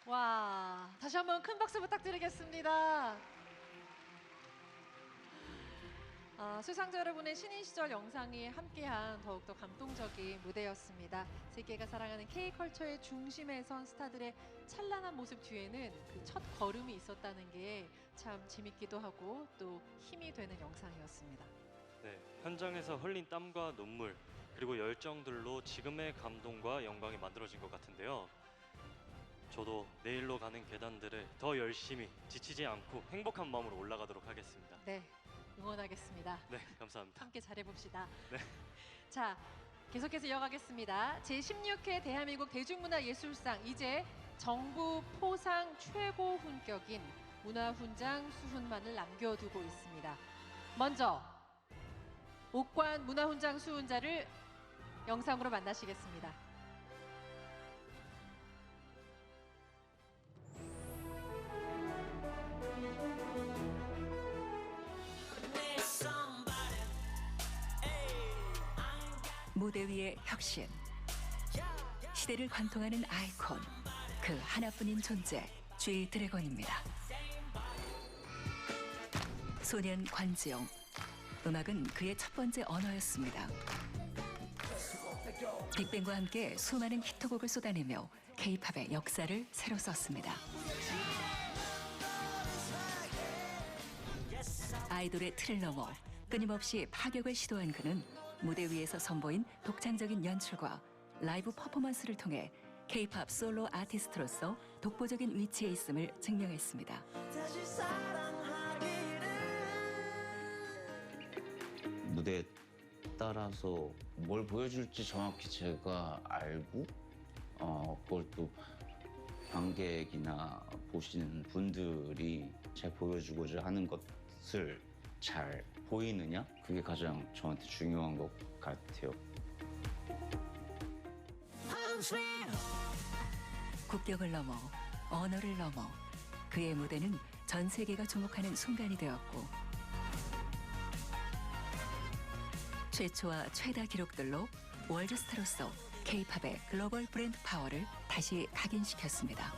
와, 다시 한번 큰 박수 부탁드리겠습니다. 수상자 여러분의 신인 시절 영상이 함께한 더욱더 감동적인 무대였습니다. 세계가 사랑하는 K컬처의 중심에 선 스타들의 찬란한 모습 뒤에는 그 첫 걸음이 있었다는 게 참 재밌기도 하고 또 힘이 되는 영상이었습니다. 네, 현장에서 흘린 땀과 눈물 그리고 열정들로 지금의 감동과 영광이 만들어진 것 같은데요. 저도 내일로 가는 계단들을 더 열심히 지치지 않고 행복한 마음으로 올라가도록 하겠습니다. 네, 응원하겠습니다. 네, 감사합니다. 함께 잘해봅시다. 네. 자, 계속해서 이어가겠습니다. 제16회 대한민국 대중문화예술상, 이제 정부 포상 최고 훈격인 문화훈장 수훈만을 남겨두고 있습니다. 먼저 옥관 문화훈장 수훈자를 영상으로 만나시겠습니다. 무대 위의 혁신, 시대를 관통하는 아이콘, 그 하나뿐인 존재, G 드래곤입니다. 소년 관지용, 음악은 그의 첫 번째 언어였습니다. 빅뱅과 함께 수많은 히트곡을 쏟아내며 K-팝의 역사를 새로 썼습니다. 아이돌의 틀을 넘어 끊임없이 파격을 시도한 그는 무대 위에서 선보인 독창적인 연출과 라이브 퍼포먼스를 통해 K-팝 솔로 아티스트로서 독보적인 위치에 있음을 증명했습니다. 무대에 따라서 뭘 보여줄지 정확히 제가 알고 그걸 또 관객이나 보시는 분들이 잘 보여주고자 하는 것을 잘 보이느냐? 그게 가장 저한테 중요한 것 같아요. 국격을 넘어 언어를 넘어 그의 무대는 전 세계가 주목하는 순간이 되었고 최초와 최다 기록들로 월드스타로서 K-팝의 글로벌 브랜드 파워를 다시 각인시켰습니다.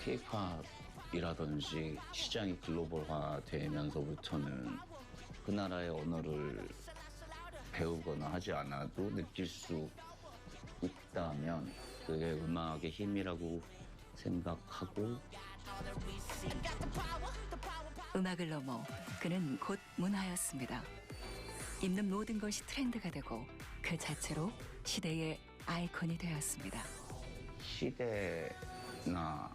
K-팝이라든지 시장이 글로벌화되면서부터는 그 나라의 언어를 배우거나 하지 않아도 느낄 수 있다면 그게 음악의 힘이라고 생각하고 음악을 넘어 그는 곧 문화였습니다. 입는 모든 것이 트렌드가 되고 그 자체로 시대의 아이콘이 되었습니다. 시대나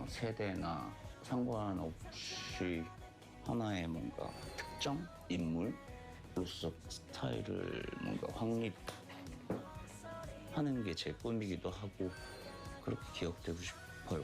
세대나 상관없이 하나의 뭔가 특정 인물로서 스타일을 뭔가 확립하는 게 제 꿈이기도 하고 그렇게 기억되고 싶어요.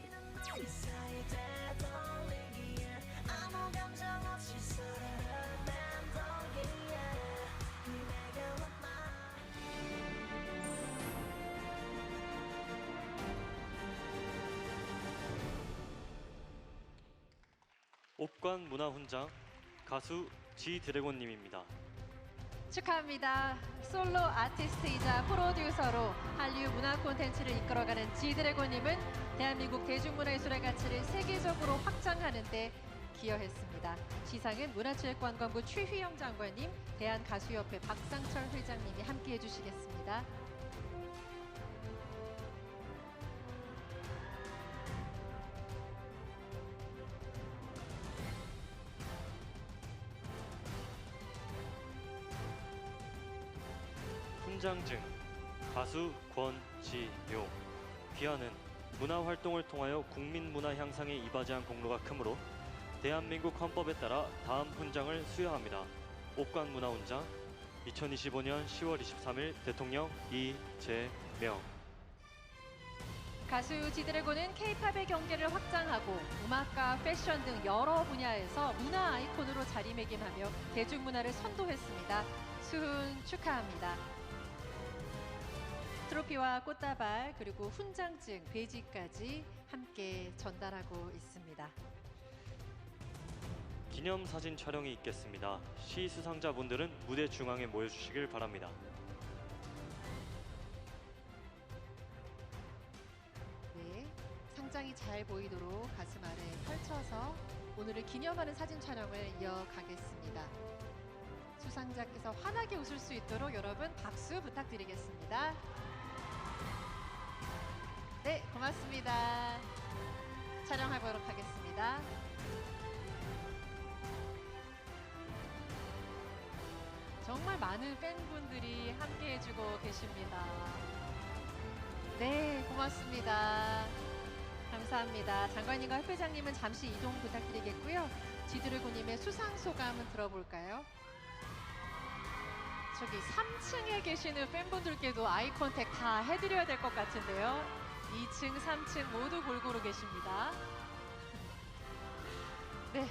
옥관 문화훈장 가수 G 드래곤님입니다. 축하합니다. 솔로 아티스트이자 프로듀서로 한류 문화 콘텐츠를 이끌어가는 G 드래곤님은 대한민국 대중문화예술의 가치를 세계적으로 확장하는 데 기여했습니다. 시상은 문화체육관광부 최휘영 장관님, 대한가수협회 박상철 회장님이 함께해 주시겠습니다. 훈장증 가수 권지용. 귀하는 문화활동을 통하여 국민문화 향상에 이바지한 공로가 크므로 대한민국 헌법에 따라 다음 훈장을 수여합니다. 옥관 문화훈장 2025년 10월 23일 대통령 이재명. 가수 지드래곤은 K-팝의 경계를 확장하고 음악과 패션 등 여러 분야에서 문화 아이콘으로 자리매김하며 대중문화를 선도했습니다. 수훈 축하합니다. 트로피와 꽃다발 그리고 훈장증, 배지까지 함께 전달하고 있습니다. 기념사진 촬영이 있겠습니다. 시 수상자분들은 무대 중앙에 모여주시길 바랍니다. 네, 복장이 잘 보이도록 가슴 아래 펼쳐서 오늘을 기념하는 사진 촬영을 이어가겠습니다. 수상자께서 환하게 웃을 수 있도록 여러분 박수 부탁드리겠습니다. 네, 고맙습니다. 촬영해보도록 하겠습니다. 정말 많은 팬분들이 함께 해주고 계십니다. 네, 고맙습니다. 감사합니다. 장관님과 협회장님은 잠시 이동 부탁드리겠고요. 지드래곤님의 수상 소감은 들어볼까요? 저기 3층에 계시는 팬분들께도 아이 컨택 다 해드려야 될 것 같은데요. 2층, 3층 모두 골고루 계십니다. 네.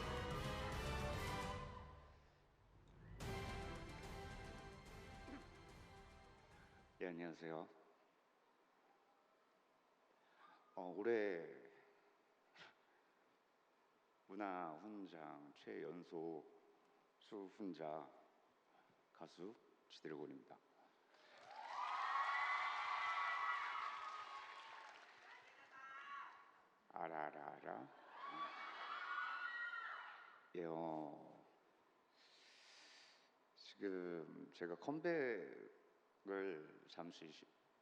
네, 안녕하세요. 올해 문화훈장 최연소 수훈자 가수 지드래곤입니다. 알아. 예, 지금 제가 컴백을 잠시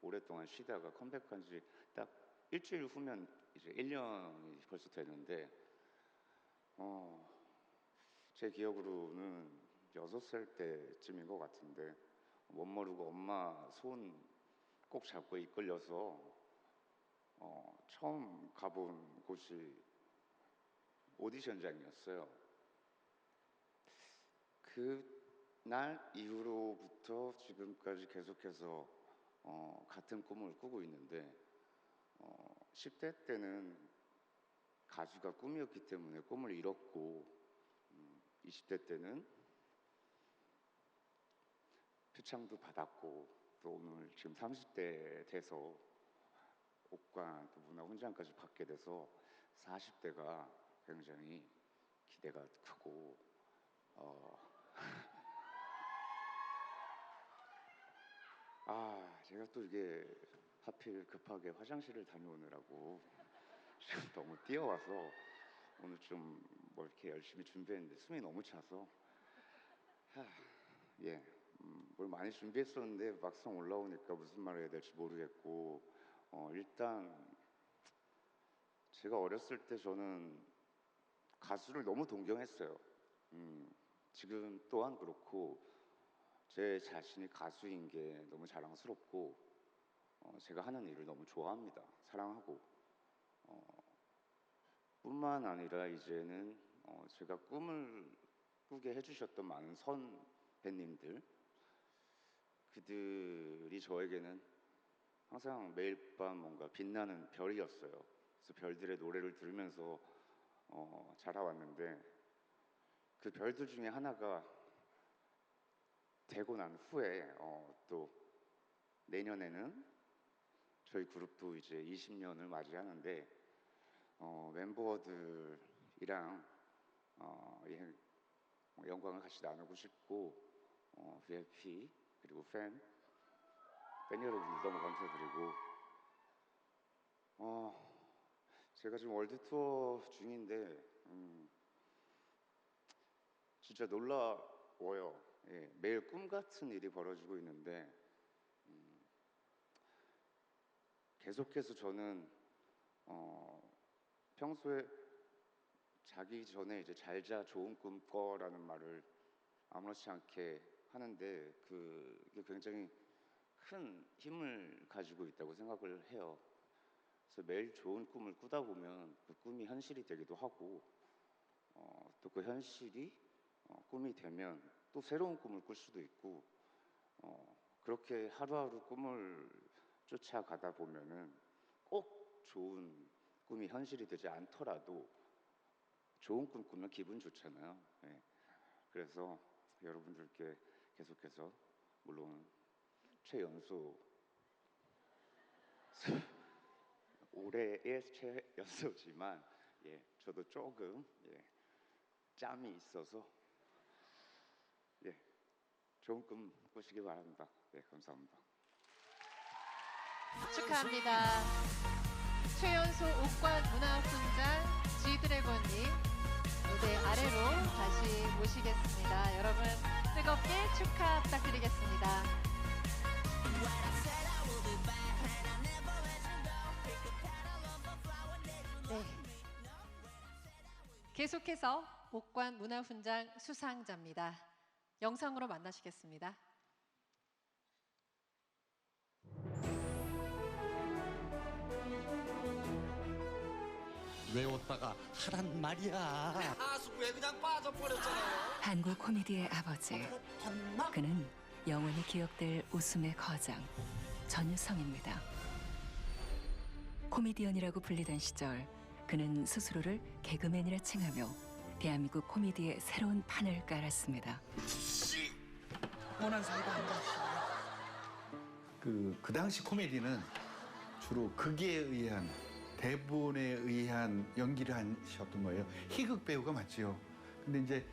오랫동안 쉬다가 컴백한 지 딱 일주일 후면 이제 1년이 벌써 되는데, 제 기억으로는 6살 때쯤인 것 같은데, 못 모르고 엄마 손 꼭 잡고 이끌려서 처음 가본 곳이 오디션장이었어요. 그날 이후로부터 지금까지 계속해서 같은 꿈을 꾸고 있는데, 10대 때는 가수가 꿈이었기 때문에 꿈을 잃었고, 20대 때는 표창도 받았고, 또 오늘 지금 30대 돼서 옥관 또 문화훈장까지 받게 돼서 40대가 굉장히 기대가 크고, 제가 또 이게 하필 급하게 화장실을 다녀오느라고 지금 너무 뛰어와서 오늘 좀 뭐 이렇게 열심히 준비했는데 숨이 너무 차서 뭘 많이 준비했었는데 막상 올라오니까 무슨 말을 해야 될지 모르겠고, 일단 제가 어렸을 때 저는 가수를 너무 동경했어요. 지금 또한 그렇고 제 자신이 가수인 게 너무 자랑스럽고, 제가 하는 일을 너무 좋아합니다. 사랑하고, 뿐만 아니라 이제는 제가 꿈을 꾸게 해주셨던 많은 선배님들, 그들이 저에게는 항상 매일 밤 뭔가 빛나는 별이었어요. 그래서 별들의 노래를 들으면서 자라왔는데, 그 별들 중에 하나가 되고 난 후에 또 내년에는 저희 그룹도 이제 20년을 맞이하는데, 멤버들이랑 영광을 같이 나누고 싶고, VIP 그리고 팬 여러분들 너무 감사드리고, 제가 지금 월드 투어 중인데 진짜 놀라워요. 예, 매일 꿈 같은 일이 벌어지고 있는데, 계속해서 저는 평소에 자기 전에 이제 잘 자 좋은 꿈 꿔라는 말을 아무렇지 않게 하는데, 그게 굉장히 큰 힘을 가지고 있다고 생각을 해요. 그래서 매일 좋은 꿈을 꾸다 보면 그 꿈이 현실이 되기도 하고, 또 그 현실이 꿈이 되면 또 새로운 꿈을 꿀 수도 있고, 그렇게 하루하루 꿈을 쫓아가다 보면은 꼭 좋은 꿈이 현실이 되지 않더라도 좋은 꿈 꾸면 기분 좋잖아요. 네. 그래서 여러분들께 계속해서, 물론 최연소 올해의 최연소지만, 저도 조금 짬이 있어서 좋은 꿈 꾸시기 바랍니다. 네, 감사합니다. 축하합니다. 최연소 옥관 문화훈장 지드래곤님 무대 아래로 다시 모시겠습니다. 여러분 뜨겁게 축하 부탁드리겠습니다. 네. 계속해서 옥관 문화훈장 수상자입니다. 영상으로 만나시겠습니다. 외웠다가 하란 말이야. 하수구에 그냥 빠져버렸잖아요. 한국 코미디의 아버지. 그는 영원히 기억될 웃음의 거장 전유성입니다. 코미디언이라고 불리던 시절 그는 스스로를 개그맨이라 칭하며 대한민국 코미디의 새로운 판을 깔았습니다. 원한 사이가 아니다. 그 당시 코미디는 주로 극에 의한 대본에 의한 연기를 하셨던 거예요. 희극 배우가 맞지요. 근데 이제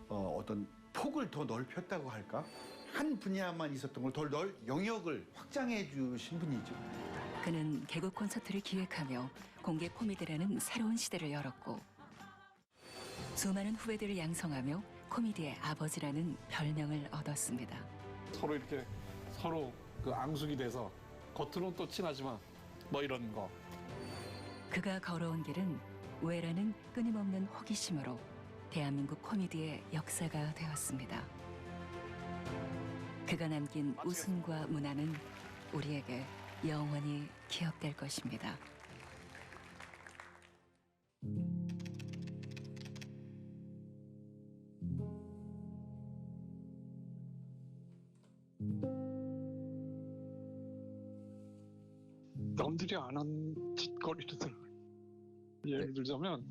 어떤 폭을 더 넓혔다고 할까? 한 분야만 있었던 걸 더 영역을 확장해 주신 분이죠. 그는 개국 콘서트를 기획하며 공개 코미디라는 새로운 시대를 열었고 수많은 후배들을 양성하며 코미디의 아버지라는 별명을 얻었습니다. 서로 이렇게 서로 그 앙숙이 돼서 겉으로는 또 친하지만 뭐 이런 거. 그가 걸어온 길은 우애라는 끊임없는 호기심으로 대한민국 코미디의 역사가 되었습니다. 그가 남긴 웃음과 문화는 우리에게 영원히 기억될 것입니다. 남들이 안 한 짓거리들. 예를 들자면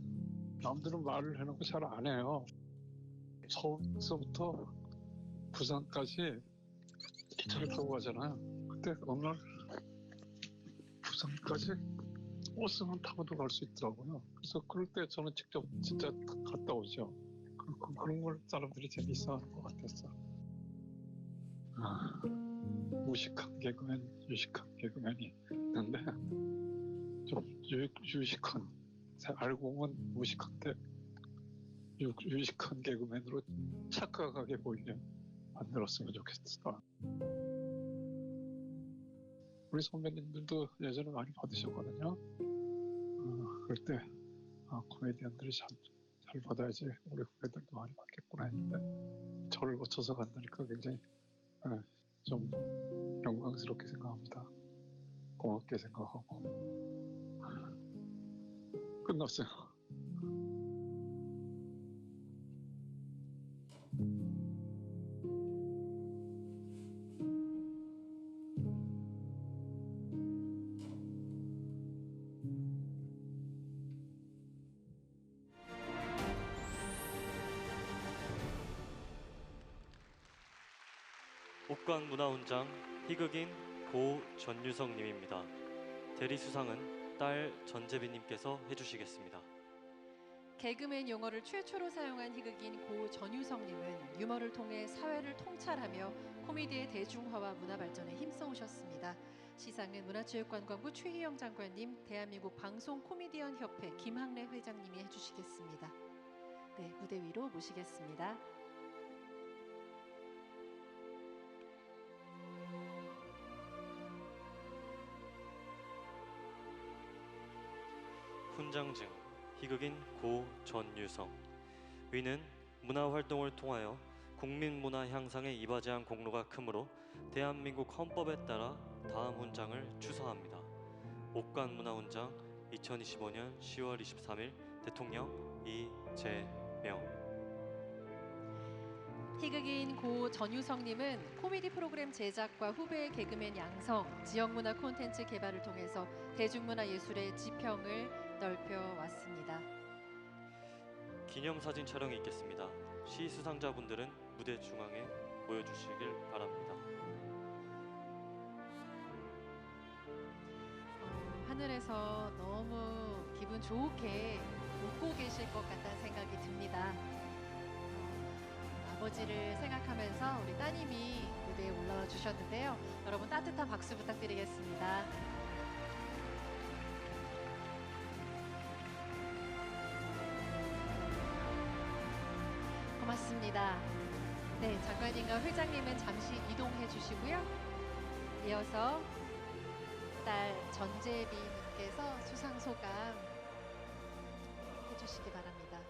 남들은 말을 해놓고 잘 안 해요. 서울서부터 부산까지 기차를 타고 가잖아요. 그때 어느 날 부산까지 버스만 타고도 갈 수 있더라고요. 그래서 그럴 때 저는 직접 진짜 갔다 오죠. 그런 걸 사람들이 재밌어하는 것 같았어. 무식한 개그맨, 유식한 개그맨이 있는데 좀 유식한, 알고 보면 무식한데 유식한 개그맨으로 착각하게 보이게 만들었으면 좋겠어. 우리 선배님들도 예전에 많이 받으셨거든요. 그럴 때 코미디언들이 잘 받아야지 우리 후배들도 많이 받겠구나 했는데 저를 거쳐서 간다니까 굉장히 좀 영광스럽게 생각합니다. 고맙게 생각하고 끝났어요. 옥관 문화훈장 희극인 고 전유성님입니다. 대리수상은 딸 전재빈님께서 해주시겠습니다. 개그맨 용어를 최초로 사용한 희극인 고 전유성님은 유머를 통해 사회를 통찰하며 코미디의 대중화와 문화 발전에 힘써오셨습니다. 시상은 문화체육관광부 최희영 장관님, 대한민국 방송 코미디언 협회 김학래 회장님이 해주시겠습니다. 네, 무대 위로 모시겠습니다. 훈장증 희극인 고 전유성. 위는 문화활동을 통하여 국민문화 향상에 이바지한 공로가 크므로 대한민국 헌법에 따라 다음 훈장을 추서합니다. 옥관 문화훈장 2025년 10월 23일 대통령 이재명. 희극인 고 전유성님은 코미디 프로그램 제작과 후배 개그맨 양성, 지역문화 콘텐츠 개발을 통해서 대중문화예술의 지평을 넓혀왔습니다. 기념사진 촬영이 있겠습니다. 시 수상자분들은 무대 중앙에 모여주시길 바랍니다. 하늘에서 너무 기분 좋게 웃고 계실 것 같다는 생각이 듭니다. 아버지를 생각하면서 우리 따님이 무대에 올라와 주셨는데요. 여러분 따뜻한 박수 부탁드리겠습니다. 감사합니다. 네, 장관님과 회장님은 잠시 이동해 주시고요. 이어서 딸 전재비님께서 수상 소감 해주시기 바랍니다.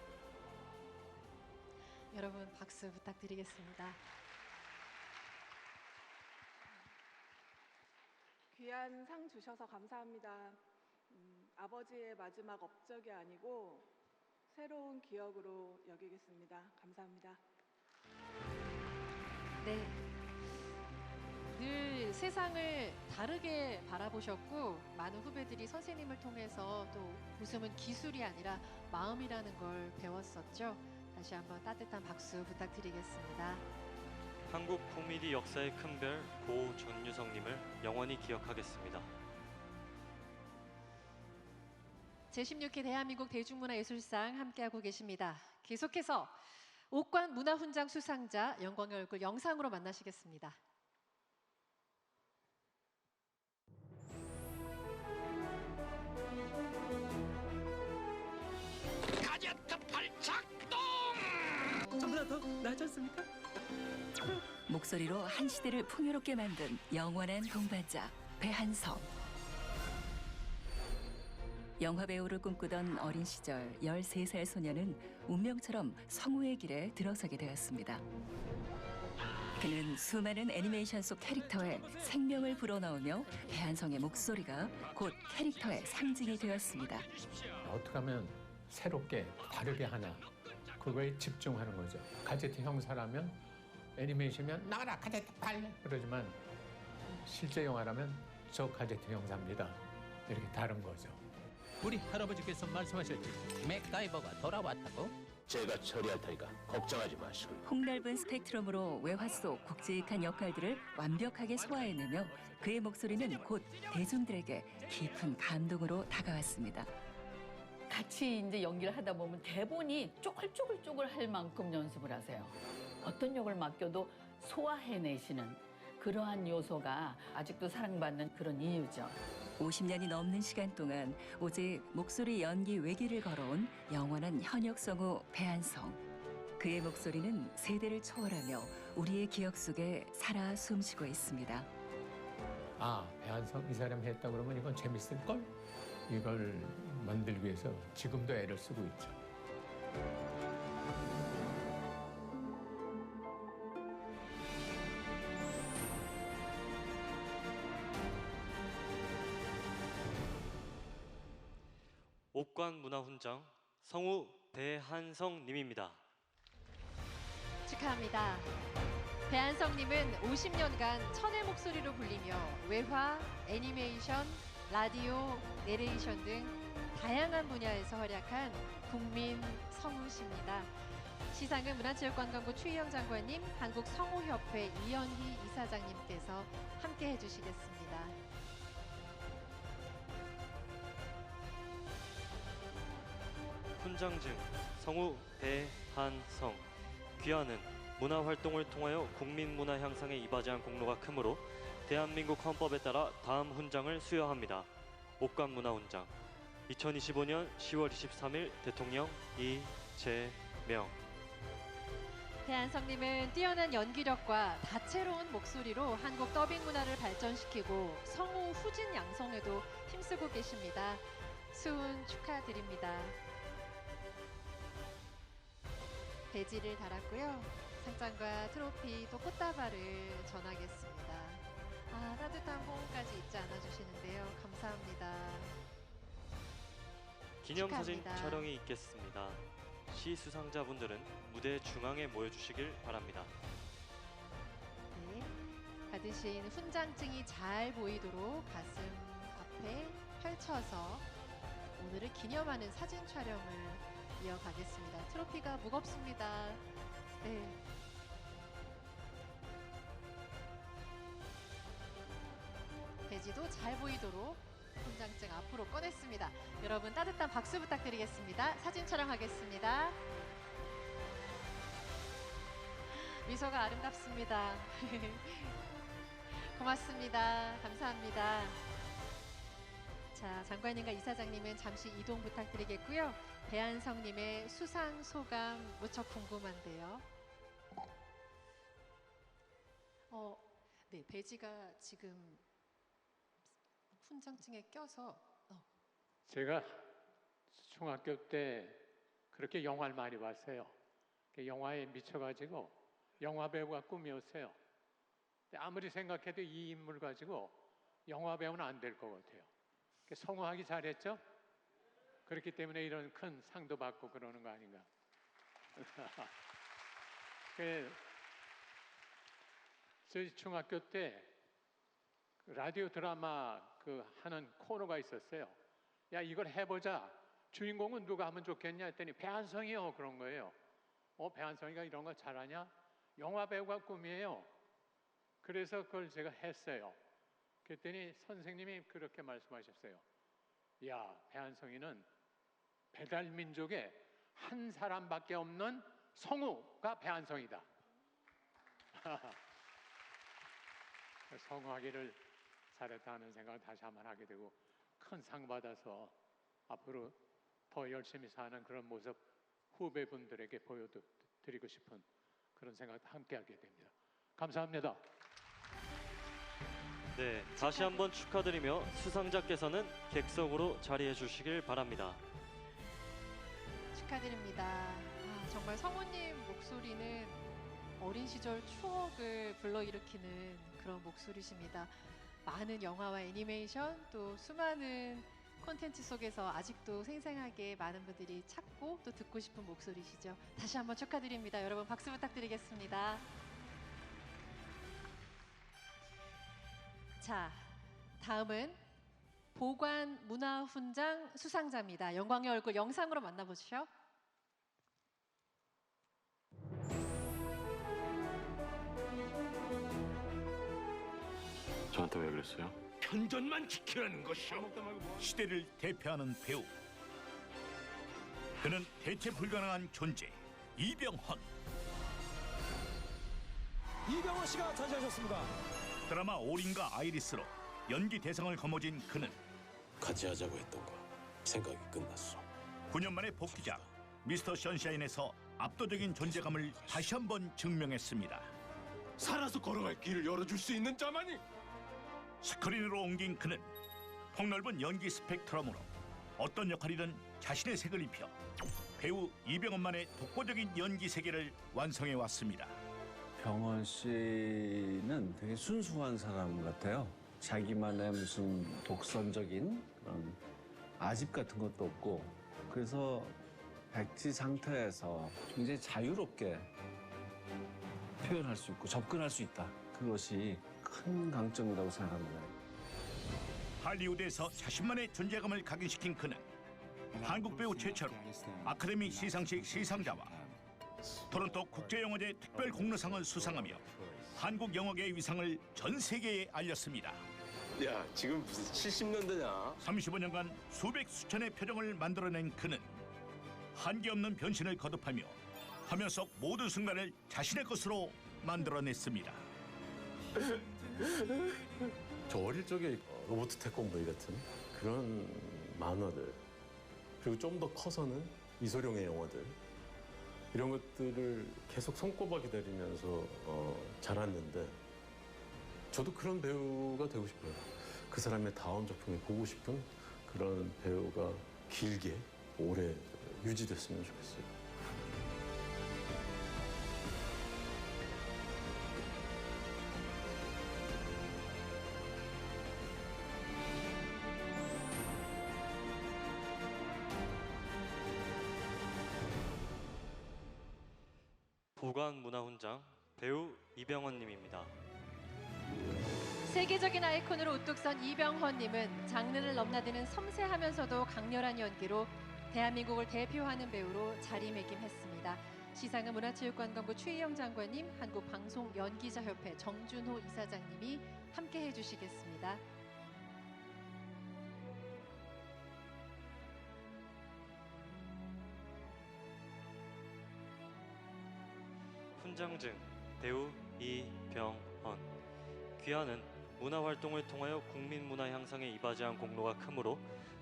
여러분 박수 부탁드리겠습니다. 귀한 상 주셔서 감사합니다. 아버지의 마지막 업적이 아니고 새로운 기억으로 여기겠습니다. 감사합니다. 네, 늘 세상을 다르게 바라보셨고 많은 후배들이 선생님을 통해서 또 웃음은 기술이 아니라 마음이라는 걸 배웠었죠. 다시 한번 따뜻한 박수 부탁드리겠습니다. 한국 코미디 역사의 큰별 고 전유성님을 영원히 기억하겠습니다. 제16회 대한민국 대중문화예술상 함께하고 계십니다. 계속해서 옥관 문화훈장 수상자 영광의 얼굴 영상으로 만나시겠습니다. 가제트 발작동! 저보다 더 낫지 않습니까? 목소리로 한 시대를 풍요롭게 만든 영원한 동반자 배한성. 영화배우를 꿈꾸던 어린 시절 13살 소녀는 운명처럼 성우의 길에 들어서게 되었습니다. 그는 수많은 애니메이션 속 캐릭터에 생명을 불어넣으며 배한성의 목소리가 곧 캐릭터의 상징이 되었습니다. 어떻게 하면 새롭게 다르게 하나, 그거에 집중하는 거죠. 가제트 형사라면 애니메이션이면 나가라 가제트 발레 그러지만 실제 영화라면 저 가제트 형사입니다. 이렇게 다른 거죠. 우리 할아버지께서 말씀하셨지. 맥가이버가 돌아왔다고? 제가 처리할 테니까 걱정하지 마시고. 폭넓은 스펙트럼으로 외화 속 굵직한 역할들을 완벽하게 소화해내며 그의 목소리는 곧 대중들에게 깊은 감동으로 다가왔습니다. 같이 이제 연기를 하다 보면 대본이 쪼글쪼글 할 만큼 연습을 하세요. 어떤 역을 맡겨도 소화해내시는 그러한 요소가 아직도 사랑받는 그런 이유죠. 50년이 넘는 시간 동안 오직 목소리 연기 외길을 걸어온 영원한 현역 성우 배한성. 그의 목소리는 세대를 초월하며 우리의 기억 속에 살아 숨쉬고 있습니다. 아, 배한성 이 사람이 했다 그러면 이건 재밌을걸? 이걸 만들기 위해서 지금도 애를 쓰고 있죠. 옥관 문화훈장 성우 배한성님입니다. 축하합니다. 배한성님은 50년간 천의 목소리로 불리며 외화, 애니메이션, 라디오, 내레이션 등 다양한 분야에서 활약한 국민 성우십니다. 시상은 문화체육관광부 추희영 장관님, 한국성우협회 이현희 이사장님께서 함께 해주시겠습니다. 훈장증 성우 배한성. 귀하는 문화활동을 통하여 국민문화 향상에 이바지한 공로가 크므로 대한민국 헌법에 따라 다음 훈장을 수여합니다. 옥관 문화훈장 2025년 10월 23일 대통령 이재명. 배한성님은 뛰어난 연기력과 다채로운 목소리로 한국 더빙 문화를 발전시키고 성우 후진 양성에도 힘쓰고 계십니다. 수훈 축하드립니다. 배지를 달았고요. 상장과 트로피 또 꽃다발을 전하겠습니다. 아, 따뜻한 포옹까지 잊지 않아 주시는데요. 감사합니다. 기념사진 축하합니다. 촬영이 있겠습니다. 시 수상자분들은 무대 중앙에 모여주시길 바랍니다. 네, 받으신 훈장증이 잘 보이도록 가슴 앞에 펼쳐서 오늘을 기념하는 사진 촬영을 이어가겠습니다. 트로피가 무겁습니다. 네. 배지도 잘 보이도록 훈장증 앞으로 꺼냈습니다. 여러분 따뜻한 박수 부탁드리겠습니다. 사진 촬영하겠습니다. 미소가 아름답습니다. 고맙습니다. 감사합니다. 자, 장관님과 이사장님은 잠시 이동 부탁드리겠고요. 배한성님의 수상 소감 무척 궁금한데요. 네, 배지가 지금 훈장증에 껴서 제가 중학교 때 그렇게 영화를 많이 봤어요. 영화에 미쳐가지고 영화 배우가 꿈이었어요. 근데 아무리 생각해도 이 인물 가지고 영화 배우는 안 될 것 같아요. 성우하기 잘했죠? 그렇기 때문에 이런 큰 상도 받고 그러는 거 아닌가. 저희 중학교 때 라디오 드라마 하는 코너가 있었어요. 야, 이걸 해보자. 주인공은 누가 하면 좋겠냐 했더니 배한성이요. 그런 거예요. 배한성이가 이런 거 잘하냐? 영화 배우가 꿈이에요. 그래서 그걸 제가 했어요. 그랬더니 선생님이 그렇게 말씀하셨어요. 야, 배한성이는 배달민족에 한 사람밖에 없는 성우가 배한성이다. 성우하기를 잘했다는 생각을 다시 한번 하게 되고 큰 상 받아서 앞으로 더 열심히 사는 그런 모습 후배분들에게 보여드리고 싶은 그런 생각 함께 하게 됩니다. 감사합니다. 네, 다시 한번 축하드리며 수상자께서는 객석으로 자리해 주시길 바랍니다. 축하드립니다. 정말 성우님 목소리는 어린 시절 추억을 불러일으키는 그런 목소리십니다. 많은 영화와 애니메이션 또 수많은 콘텐츠 속에서 아직도 생생하게 많은 분들이 찾고 또 듣고 싶은 목소리시죠. 다시 한번 축하드립니다. 여러분 박수 부탁드리겠습니다. 자, 다음은 보관문화훈장 수상자입니다. 영광의 얼굴 영상으로 만나보시죠. 저한테 왜 그랬어요? 편전만 지키라는 것이오. 시대를 대표하는 배우. 그는 대체 불가능한 존재 이병헌. 이병헌 씨가 차지하셨습니다. 드라마 올인과 아이리스로 연기 대상을 거머쥔 그는 같이 하자고 했던 거 생각이 끝났어. 9년 만에 복귀작 미스터 선샤인에서 압도적인 존재감을 다시 한번 증명했습니다. 살아서 걸어갈 길을 열어줄 수 있는 자만이. 스크린으로 옮긴 그는 폭넓은 연기 스펙트럼으로 어떤 역할이든 자신의 색을 입혀 배우 이병헌만의 독보적인 연기 세계를 완성해 왔습니다. 병헌 씨는 되게 순수한 사람 같아요. 자기만의 무슨 독선적인 그런 아집 같은 것도 없고, 그래서 백지 상태에서 굉장히 자유롭게 표현할 수 있고 접근할 수 있다. 그것이 큰 강점이라고 생각합니다. 할리우드에서 자신만의 존재감을 각인시킨 그는 한국 배우 최초로 아카데미 시상식 시상자와 토론토 국제영화제 특별 공로상을 수상하며 한국 영화계의 위상을 전 세계에 알렸습니다. 야, 지금 무슨 70년대냐? 35년간 수백 수천의 표정을 만들어낸 그는 한계 없는 변신을 거듭하며 화면 속 모든 순간을 자신의 것으로 만들어냈습니다. 저 어릴 적에 로봇 태권브이 같은 그런 만화들, 그리고 좀 더 커서는 이소룡의 영화들, 이런 것들을 계속 손꼽아 기다리면서 자랐는데 저도 그런 배우가 되고 싶어요. 그 사람의 다음 작품을 보고 싶은 그런 배우가 길게 오래 유지됐으면 좋겠어요. 보관문화훈장 배우 이병헌님입니다. 세계적인 아이콘으로 우뚝 선 이병헌님은 장르를 넘나드는 섬세하면서도 강렬한 연기로 대한민국을 대표하는 배우로 자리매김했습니다. 시상은 문화체육관광부 최희영 장관님, 한국방송연기자협회 정준호 이사장님이 함께 해주시겠습니다. 훈장증 배우 이병헌. 귀하는 문화활동을 통하여 국민문화 향상에 이바지한 공로가 크므로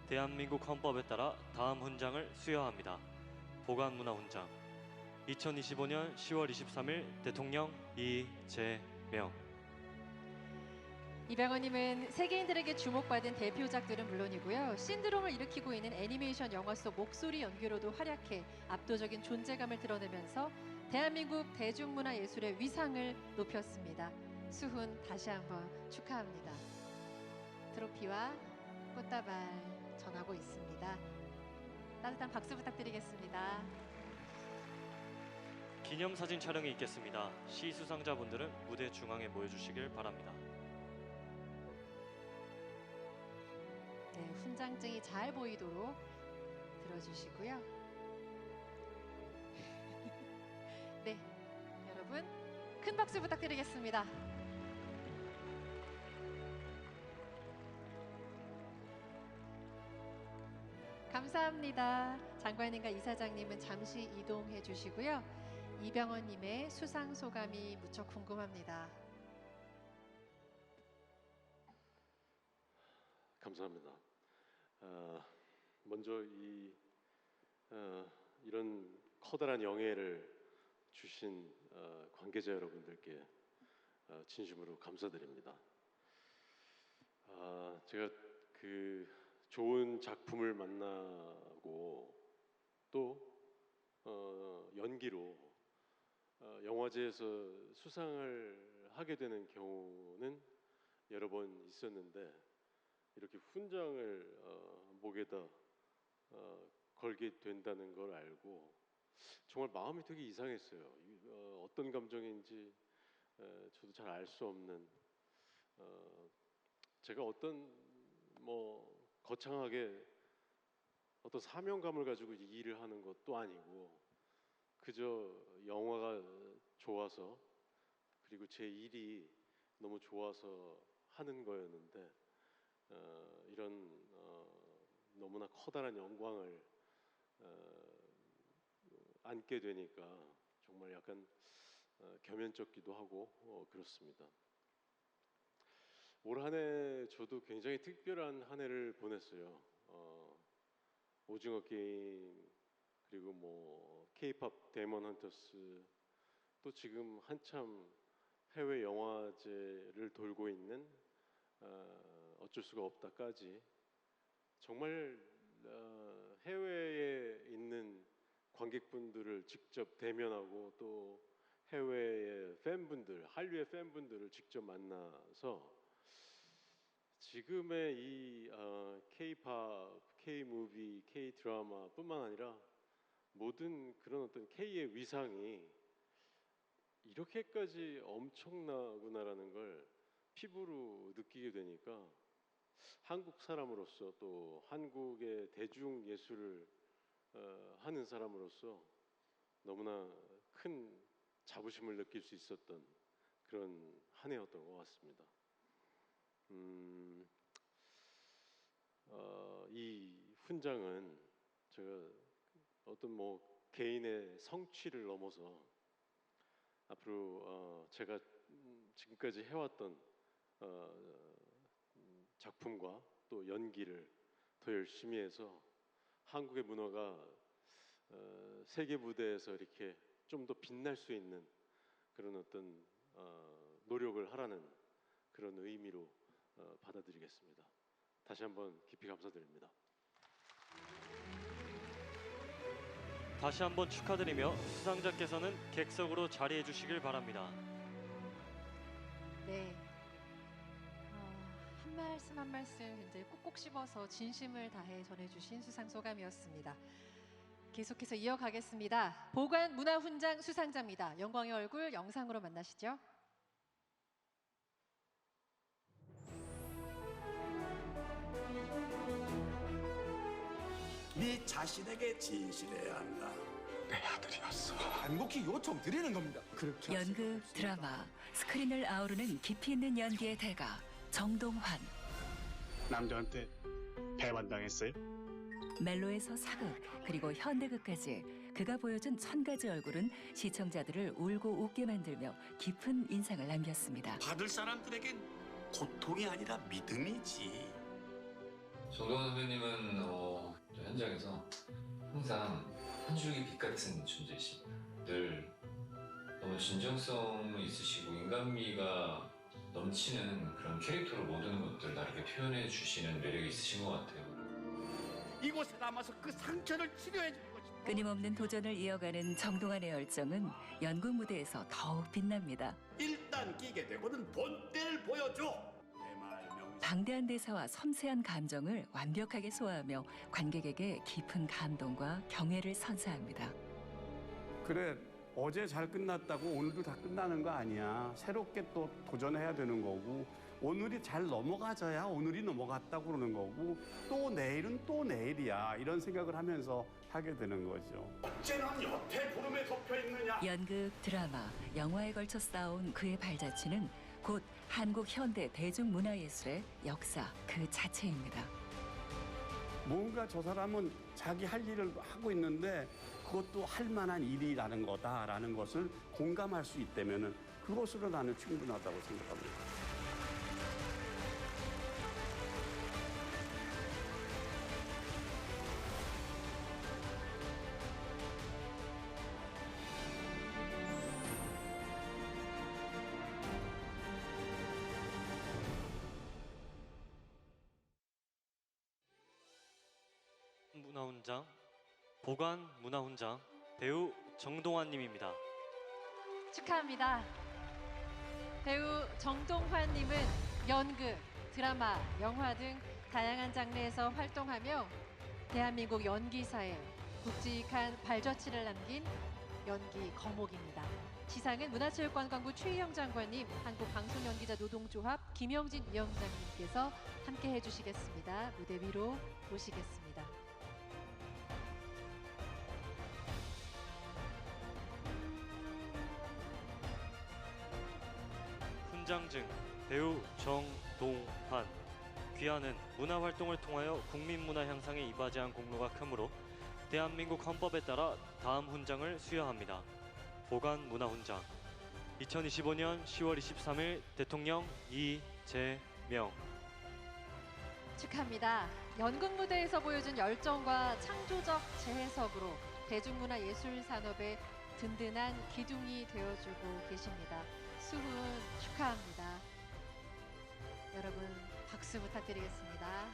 대한민국 헌법에 따라 다음 훈장을 수여합니다. 보관문화훈장 2025년 10월 23일 대통령 이재명. 이병헌님은 세계인들에게 주목받은 대표작들은 물론이고요. 신드롬을 일으키고 있는 애니메이션 영화 속 목소리 연기로도 활약해 압도적인 존재감을 드러내면서 대한민국 대중문화예술의 위상을 높였습니다. 수훈 다시 한번 축하합니다. 트로피와 꽃다발 전하고 있습니다. 따뜻한 박수 부탁드리겠습니다. 기념사진 촬영이 있겠습니다. 시 수상자분들은 무대 중앙에 모여주시길 바랍니다. 네, 훈장증이 잘 보이도록 들어주시고요. 네, 여러분 큰 박수 부탁드리겠습니다. 감사합니다. 장관님과 이사장님은 잠시 이동해 주시고요. 이병헌님의 수상 소감이 무척 궁금합니다. 감사합니다. 먼저 이런 커다란 영예를 주신 관계자 여러분들께 진심으로 감사드립니다. 제가 그 좋은 작품을 만나고 또 연기로 영화제에서 수상을 하게 되는 경우는 여러 번 있었는데 이렇게 훈장을 목에다 걸게 된다는 걸 알고 정말 마음이 되게 이상했어요. 어떤 감정인지 저도 잘 알 수 없는 제가 어떤 거창하게 어떤 사명감을 가지고 이 일을 하는 것도 아니고 그저 영화가 좋아서 그리고 제 일이 너무 좋아서 하는 거였는데 이런 너무나 커다란 영광을 안게 되니까 정말 약간 겸연쩍기도 하고 그렇습니다. 올 한 해 저도 굉장히 특별한 한 해를 보냈어요. 오징어 게임 그리고 K-팝 데몬 헌터스 또 지금 한참 해외 영화제를 돌고 있는 어쩔 수가 없다까지 정말 해외에 있는 관객분들을 직접 대면하고 또 해외의 팬분들, 한류의 팬분들을 직접 만나서 지금의 이 K-팝, K-무비, K-드라마뿐만 아니라 모든 그런 어떤 K의 위상이 이렇게까지 엄청나구나라는 걸 피부로 느끼게 되니까 한국 사람으로서 또 한국의 대중 예술을 하는 사람으로서 너무나 큰 자부심을 느낄 수 있었던 그런 한 해였던 것 같습니다. 이 훈장은 제가 어떤 개인의 성취를 넘어서 앞으로 제가 지금까지 해왔던 작품과 또 연기를 더 열심히 해서 한국의 문화가 세계 무대에서 이렇게 좀 더 빛날 수 있는 그런 어떤 노력을 하라는 그런 의미로 받아들이겠습니다. 다시 한번 깊이 감사드립니다. 다시 한번 축하드리며 수상자께서는 객석으로 자리해 주시길 바랍니다. 네, 한 말씀 한 말씀 굉장히 꼭꼭 씹어서 진심을 다해 전해주신 수상 소감이었습니다. 계속해서 이어가겠습니다. 보관 문화훈장 수상자입니다. 영광의 얼굴 영상으로 만나시죠. 네 자신에게 진실해야 한다. 내 아들이었어. 간곡히 요청 드리는 겁니다. 그렇게 연극, 드라마, 스크린을 아우르는 깊이 있는 연기의 대가 정동환. 남자한테 배반당했어요? 멜로에서 사극 그리고 현대극까지 그가 보여준 1000가지 얼굴은 시청자들을 울고 웃게 만들며 깊은 인상을 남겼습니다. 받을 사람들에겐 고통이 아니라 믿음이지. 정동환 선배님은 현장에서 항상 한 줄기 빛 같은 존재이십니다. 늘 너무 진정성이 있으시고 인간미가 넘치는 그런 캐릭터로 모든 것들 다르게 표현해 주시는 매력이 있으신 것 같아요. 이곳에 남아서 그 상처를 치료해 주는 것이 끊임없는 도전을 이어가는 정동환의 열정은 연극 무대에서 더욱 빛납니다. 일단 끼게 되고는 본때를 보여줘. 내말 명심. 방대한 대사와 섬세한 감정을 완벽하게 소화하며 관객에게 깊은 감동과 경애를 선사합니다. 그래, 어제 잘 끝났다고 오늘도 다 끝나는 거 아니야. 새롭게 또 도전해야 되는 거고, 오늘이 잘 넘어가져야 오늘이 넘어갔다고 그러는 거고, 또 내일은 또 내일이야. 이런 생각을 하면서 하게 되는 거죠. 어째는 여태 구름에 덮여 있느냐. 연극, 드라마, 영화에 걸쳐 쌓아온 그의 발자취는 곧 한국 현대 대중문화예술의 역사 그 자체입니다. 뭔가 저 사람은 자기 할 일을 하고 있는데 그것도 할 만한 일이라는 거다라는 것을 공감할 수 있다면 그것으로 나는 충분하다고 생각합니다. 문화훈장, 보관 문화훈장 배우 정동환님입니다. 축하합니다. 배우 정동환님은 연극, 드라마, 영화 등 다양한 장르에서 활동하며 대한민국 연기사에 굵직한 발자취를 남긴 연기 거목입니다. 시상은 문화체육관광부 최희영 장관님, 한국방송연기자 노동조합 김영진 위원장님께서 함께 해주시겠습니다. 무대 위로 모시겠습니다. 훈장증 배우 정동환. 귀하는 문화활동을 통하여 국민문화 향상에 이바지한 공로가 크므로 대한민국 헌법에 따라 다음 훈장을 수여합니다. 보관 문화훈장 2025년 10월 23일 대통령 이재명. 축하합니다. 연극 무대에서 보여준 열정과 창조적 재해석으로 대중문화 예술 산업의 든든한 기둥이 되어주고 계십니다. 수훈 축하합니다. 여러분 박수 부탁드리겠습니다.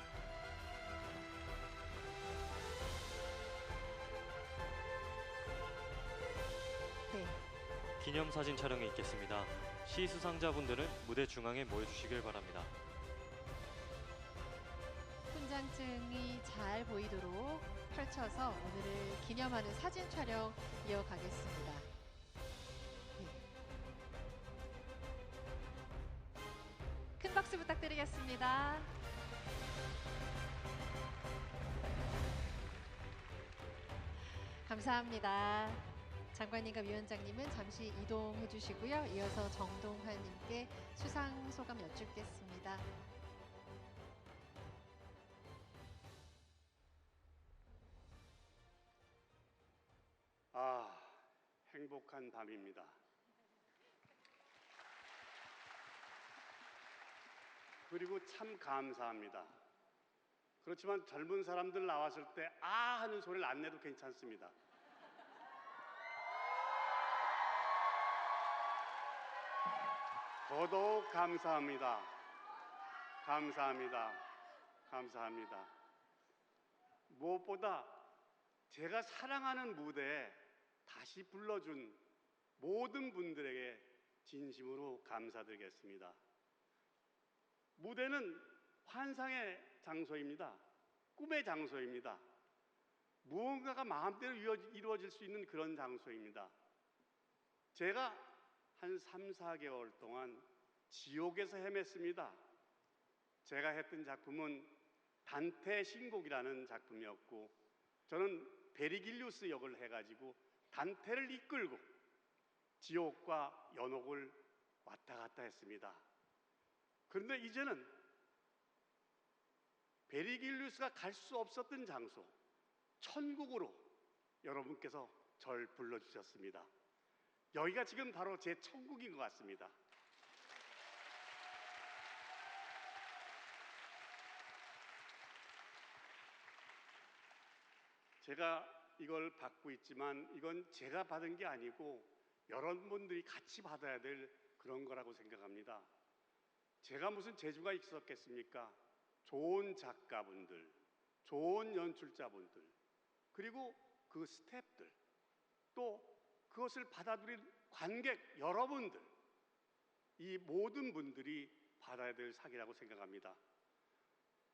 네. 기념사진 촬영이 있겠습니다. 시 수상자분들은 무대 중앙에 모여주시길 바랍니다. 훈장증이 잘 보이도록 펼쳐서 오늘을 기념하는 사진 촬영 이어가겠습니다. 네. 큰 박수 부탁드리겠습니다. 감사합니다. 장관님과 위원장님은 잠시 이동해 주시고요. 이어서 정동환님께 수상 소감 여쭙겠습니다. 아, 행복한 밤입니다. 그리고 참 감사합니다. 그렇지만 젊은 사람들 나왔을 때 아 하는 소리를 안 내도 괜찮습니다. 더더욱 감사합니다. 감사합니다. 감사합니다. 무엇보다 제가 사랑하는 무대에 다시 불러준 모든 분들에게 진심으로 감사드리겠습니다. 무대는 환상의 장소입니다. 꿈의 장소입니다. 무언가가 마음대로 이루어질 수 있는 그런 장소입니다. 제가 한 3, 4개월 동안 지옥에서 헤맸습니다. 제가 했던 작품은 단테의 신곡이라는 작품이었고 저는 베리길리우스 역을 해가지고 단테를 이끌고 지옥과 연옥을 왔다 갔다 했습니다. 그런데 이제는 베리길리우스가 갈 수 없었던 장소, 천국으로 여러분께서 절 불러주셨습니다. 여기가 지금 바로 제 천국인 것 같습니다. 제가 이걸 받고 있지만 이건 제가 받은 게 아니고 여러분들이 같이 받아야 될 그런 거라고 생각합니다. 제가 무슨 재주가 있었겠습니까? 좋은 작가분들, 좋은 연출자분들, 그리고 그 스태프들, 또 그것을 받아들인 관객 여러분들, 이 모든 분들이 받아야 될 상이라고 생각합니다.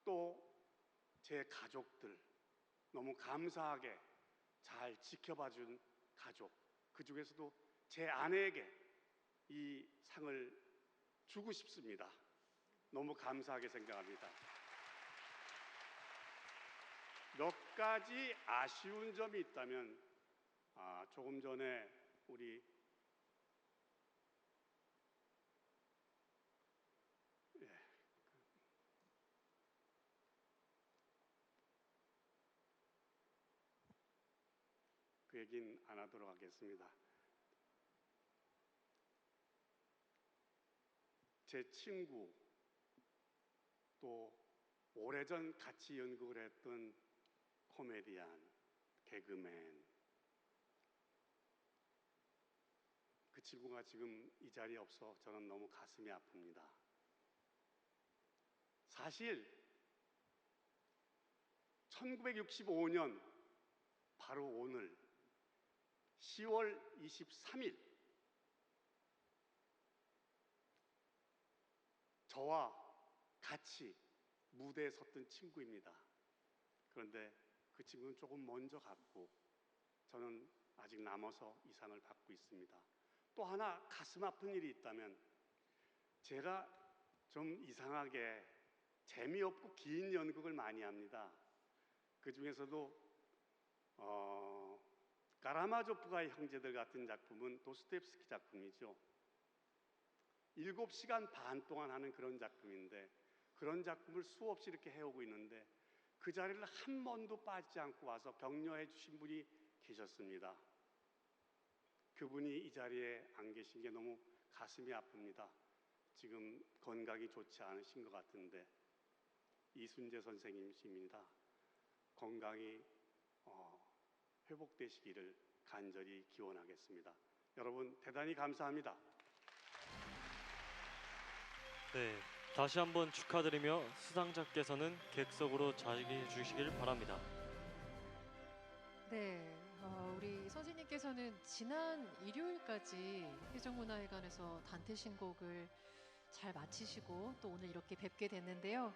또 제 가족들, 너무 감사하게 잘 지켜봐준 가족, 그 중에서도 제 아내에게 이 상을 주고 싶습니다. 너무 감사하게 생각합니다. 몇 가지 아쉬운 점이 있다면, 조금 전에 우리 그 얘기는 안 하도록 하겠습니다. 제 친구, 또 오래전 같이 연극을 했던 코미디언, 개그맨, 그 친구가 지금 이 자리에 없어 저는 너무 가슴이 아픕니다. 사실 1965년 바로 오늘 10월 23일 저와 같이 무대에 섰던 친구입니다. 그런데 그 친구는 조금 먼저 갔고 저는 아직 남아서 이 상을 받고 있습니다. 또 하나 가슴 아픈 일이 있다면, 제가 좀 이상하게 재미없고 긴 연극을 많이 합니다. 그 중에서도 가라마조프가의 형제들 같은 작품은 도스토옙스키 작품이죠. 7시간 반 동안 하는 그런 작품인데, 그런 작품을 수없이 이렇게 해오고 있는데 그 자리를 한 번도 빠지지 않고 와서 격려해 주신 분이 계셨습니다. 그분이 이 자리에 안 계신 게 너무 가슴이 아픕니다. 지금 건강이 좋지 않으신 것 같은데, 이순재 선생님이십니다. 건강이 회복되시기를 간절히 기원하겠습니다. 여러분 대단히 감사합니다. 네, 다시 한번 축하드리며 수상자께서는 객석으로 자리해 주시길 바랍니다. 네, 우리 선생님께서는 지난 일요일까지 대중문화회관에서 단테 신곡을 잘 마치시고 또 오늘 이렇게 뵙게 됐는데요.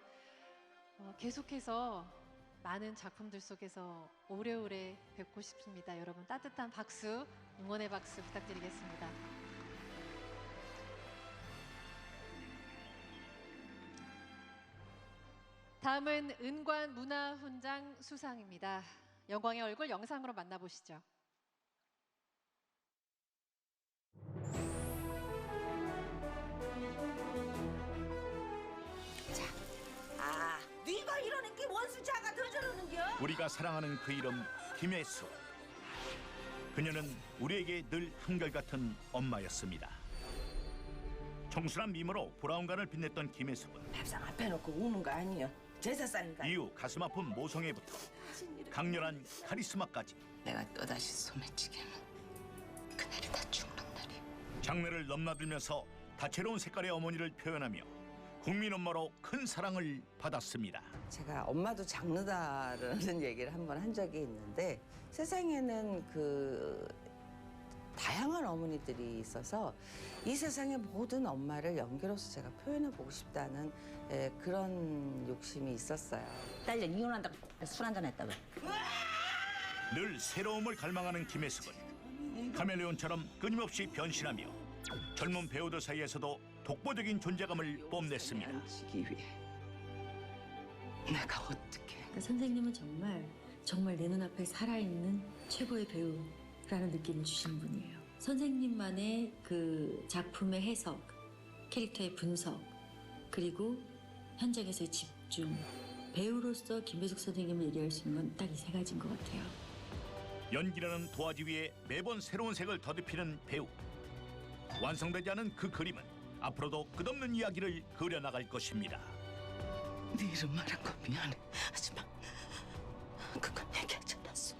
계속해서 많은 작품들 속에서 오래오래 뵙고 싶습니다. 여러분 따뜻한 박수, 응원의 박수 부탁드리겠습니다. 다음은 은관 문화훈장 수상입니다. 영광의 얼굴 영상으로 만나보시죠. 네가 이러는 게 원수자가 더 저러는겨? 우리가 사랑하는 그 이름 김혜수. 그녀는 우리에게 늘 한결같은 엄마였습니다. 청순한 미모로 보라운관을 빛냈던 김혜숙은 밥상 앞에 놓고 우는 거 아니여? 제사상인가? 이후 가슴 아픈 모성애부터 강렬한 카리스마까지 내가 또다시 소매치게 하면 그날이 다 죽는 날이. 장르를 넘나들면서 다채로운 색깔의 어머니를 표현하며 국민 엄마로 큰 사랑을 받았습니다. 제가 엄마도 장르다라는 얘기를 한번 한 적이 있는데, 세상에는 그 다양한 어머니들이 있어서 이 세상의 모든 엄마를 연기로서 제가 표현해보고 싶다는 그런 욕심이 있었어요. 딸년 이혼한다고 술 한잔 했다고. 늘 새로움을 갈망하는 김혜숙은 카멜레온처럼 끊임없이 변신하며 젊은 배우들 사이에서도 독보적인 존재감을 뽐냈습니다. 내가 어떻게? 선생님은 정말 내 눈앞에 살아있는 최고의 배우라는 느낌을 주시는 분이에요. 선생님만의 그 작품의 해석, 캐릭터의 분석, 그리고 현장에서의 집중. 배우로서 김혜숙 선생님을 얘기할 수 있는 건 딱 이 세 가지인 것 같아요. 연기라는 도화지 위에 매번 새로운 색을 더듬히는 배우. 완성되지 않은 그 그림은 앞으로도 끝없는 이야기를 그려나갈 것입니다. 네 이름 말한 거 미안해. 하지만 그건 얘기하지 않았어.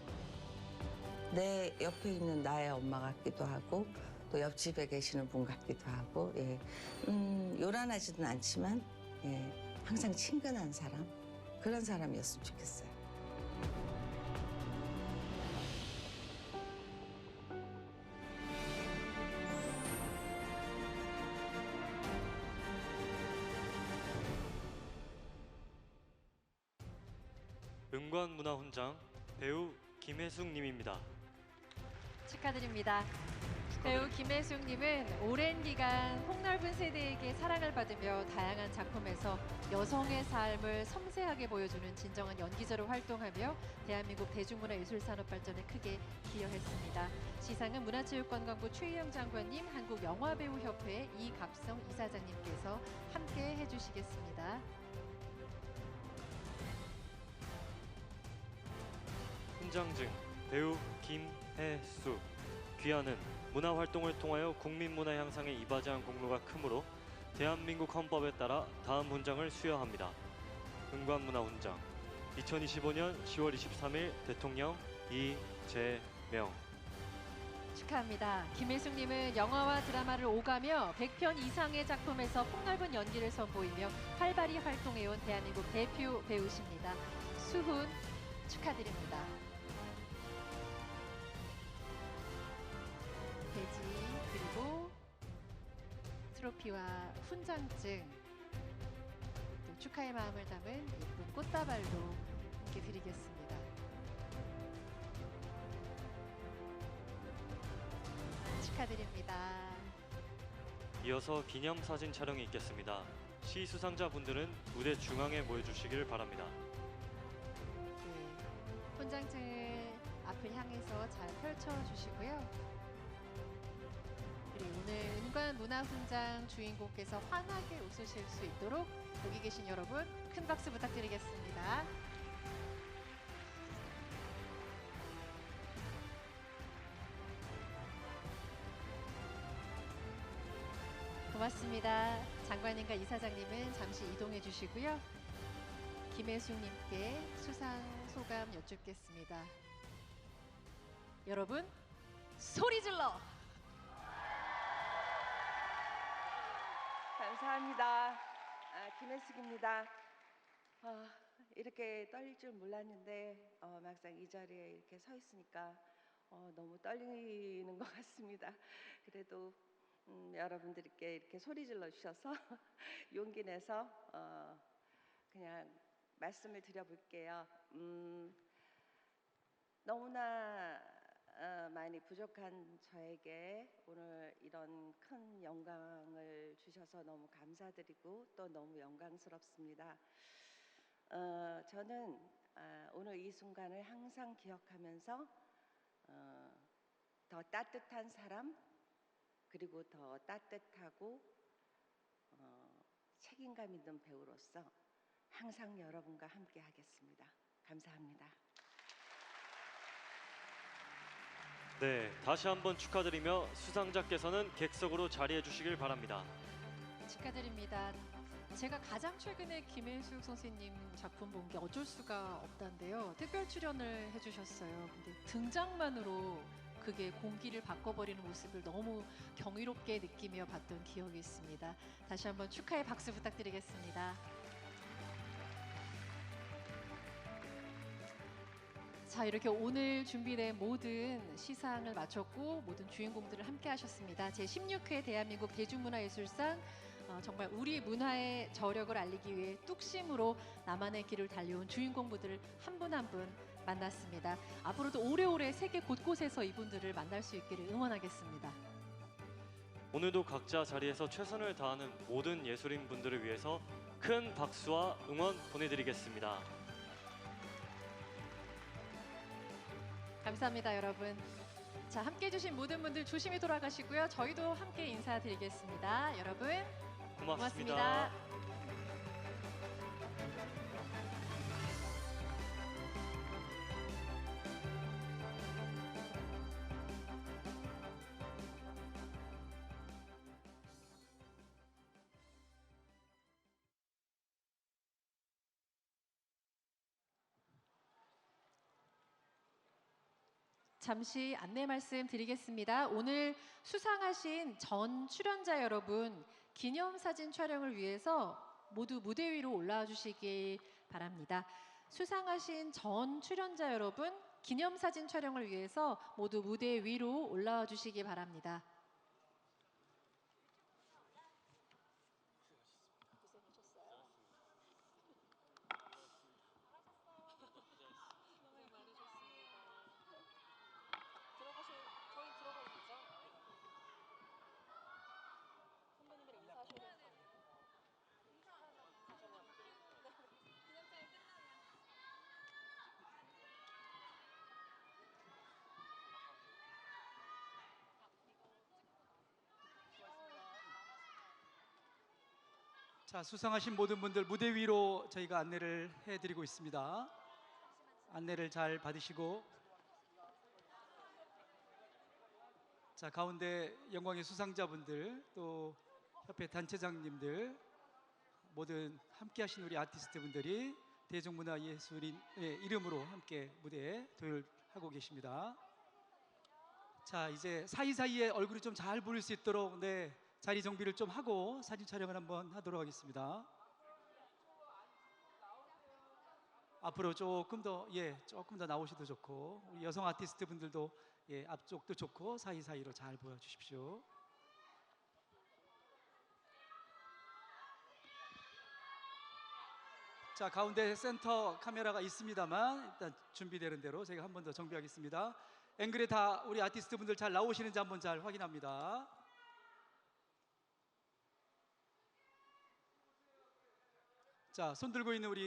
내 옆에 있는 나의 엄마 같기도 하고 또 옆집에 계시는 분 같기도 하고, 요란하지는 않지만 항상 친근한 사람, 그런 사람이었으면 좋겠어요. 은관문화훈장 배우 김혜숙님입니다. 축하드립니다. 배우 김혜숙님은 오랜 기간 폭넓은 세대에게 사랑을 받으며 다양한 작품에서 여성의 삶을 섬세하게 보여주는 진정한 연기자로 활동하며 대한민국 대중문화예술 산업 발전에 크게 기여했습니다. 시상은 문화체육관광부 최희영 장관님, 한국영화배우협회 이갑성 이사장님께서 함께 해주시겠습니다. 훈장증 배우 김혜숙. 귀하는 문화활동을 통하여 국민문화 향상에 이바지한 공로가 크므로 대한민국 헌법에 따라 다음 훈장을 수여합니다. 은관문화훈장 2025년 10월 23일 대통령 이재명. 축하합니다. 김혜숙님은 영화와 드라마를 오가며 100편 이상의 작품에서 폭넓은 연기를 선보이며 활발히 활동해온 대한민국 대표 배우십니다. 수훈 축하드립니다. 배지 그리고 트로피와 훈장증 또 축하의 마음을 담은 예쁜 꽃다발도 함께 드리겠습니다. 축하드립니다. 이어서 기념사진 촬영이 있겠습니다. 시 수상자분들은 무대 중앙에 모여주시길 바랍니다. 훈장증을 앞을 향해서 잘 펼쳐주시고요. 그리고 오늘 은관문화훈장 주인공께서 환하게 웃으실 수 있도록 여기 계신 여러분 큰 박수 부탁드리겠습니다. 고맙습니다. 장관님과 이사장님은 잠시 이동해 주시고요. 김혜숙님께 수상 소감 여쭙겠습니다. 여러분 소리 질러! 감사합니다. 김혜숙입니다. 이렇게 떨릴 줄 몰랐는데 막상 이 자리에 이렇게 서 있으니까 너무 떨리는 것 같습니다. 그래도 여러분들께 이렇게 소리 질러 주셔서 용기 내서 그냥 말씀을 드려볼게요. 너무나 많이 부족한 저에게 오늘 이런 큰 영광을 주셔서 너무 감사드리고 또 너무 영광스럽습니다. 저는 오늘 이 순간을 항상 기억하면서 더 따뜻한 사람 그리고 더 따뜻하고 책임감 있는 배우로서 항상 여러분과 함께 하겠습니다. 감사합니다. 네, 다시 한번 축하드리며 수상자께서는 객석으로 자리해 주시길 바랍니다. 축하드립니다. 제가 가장 최근에 김혜숙 선생님 작품 본 게 어쩔 수가 없다인데요. 특별 출연을 해주셨어요. 근데 등장만으로 그게 공기를 바꿔버리는 모습을 너무 경이롭게 느끼며 봤던 기억이 있습니다. 다시 한번 축하의 박수 부탁드리겠습니다. 자, 이렇게 오늘 준비된 모든 시상을 마쳤고 모든 주인공들을 함께 하셨습니다. 제16회 대한민국 대중문화예술상 정말 우리 문화의 저력을 알리기 위해 뚝심으로 나만의 길을 달려온 주인공분들을 한 분 한 분 만났습니다. 앞으로도 오래오래 세계 곳곳에서 이분들을 만날 수 있기를 응원하겠습니다. 오늘도 각자 자리에서 최선을 다하는 모든 예술인 분들을 위해서 큰 박수와 응원 보내드리겠습니다. 감사합니다, 여러분. 자, 함께 해주신 모든 분들 조심히 돌아가시고요. 저희도 함께 인사드리겠습니다. 여러분, 고맙습니다. 잠시 안내 말씀 드리겠습니다. 오늘 수상하신 전 출연자 여러분 기념사진 촬영을 위해서 모두 무대 위로 올라와 주시기 바랍니다. 수상하신 전 출연자 여러분, 기념사진 촬영을 위해서 모두 무대 위로 올라와 주시기 바랍니다. 자, 수상하신 모든 분들 무대 위로 저희가 안내를 해드리고 있습니다. 안내를 잘 받으시고, 자, 가운데 영광의 수상자분들, 또 협회 단체장님들, 모든 함께하신 우리 아티스트분들이 대중문화예술인의 이름으로 함께 무대에 도열하고 계십니다. 자, 이제 사이사이에 얼굴이 좀 잘 보일 수 있도록 자리 정비를 좀 하고 사진 촬영을 한번 하도록 하겠습니다. 앞으로 조금 더 나오셔도 좋고, 우리 여성 아티스트 분들도 앞쪽도 좋고 사이사이로 잘 보여주십시오. 자, 가운데 센터 카메라가 있습니다만 일단 준비되는 대로 제가 한 번 더 정비하겠습니다. 앵글에 다 우리 아티스트 분들 잘 나오시는지 한번 잘 확인합니다. 자, 손 들고 있는 우리